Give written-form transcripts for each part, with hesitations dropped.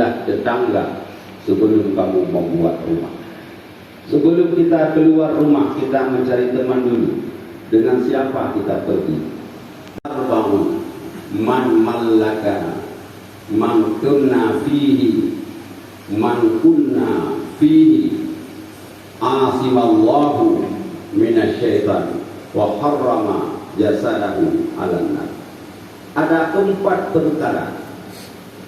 carilah tetangga sebelum kamu membuat rumah. Sebelum kita keluar rumah, kita mencari teman dulu. Dengan siapa kita pergi? Arba'un man mallaka man kunna fihi man kunna fihi asimallahu minasyaitan wa harrama jasadahu 'alan nar. Ada 4 perkara.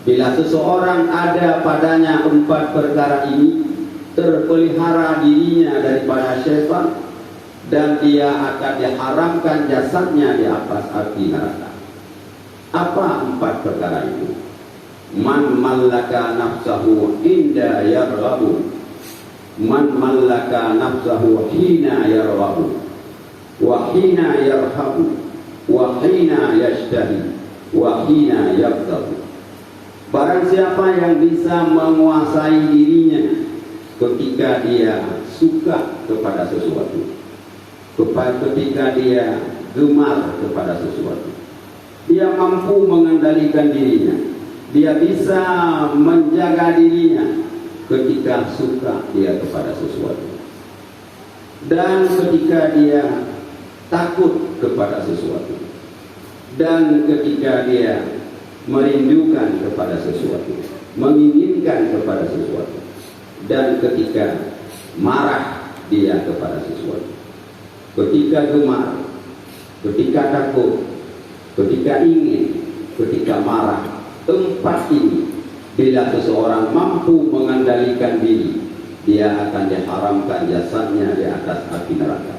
Bila seseorang ada padanya 4 perkara ini, terpelihara dirinya daripada syaitan, dan dia akan diharamkan jasadnya di atas api neraka. Apa 4 perkara itu? Man mallaka nafsahu inda yarghabu, man mallaka nafsahu hina yarghabu, wa hina yarhabu, wa hina yashtahi, wa hina yabtahu. Barang siapa yang bisa menguasai dirinya ketika dia suka kepada sesuatu, ketika dia gemar kepada sesuatu, dia mampu mengendalikan dirinya, dia bisa menjaga dirinya ketika suka dia kepada sesuatu, dan ketika dia takut kepada sesuatu, dan ketika dia merindukan kepada sesuatu, menginginkan kepada sesuatu, dan ketika marah dia kepada sesuatu, ketika gemar, ketika takut, ketika ingin, ketika marah. 4 ini bila seseorang mampu mengendalikan diri, dia akan diharamkan jasadnya di atas api neraka.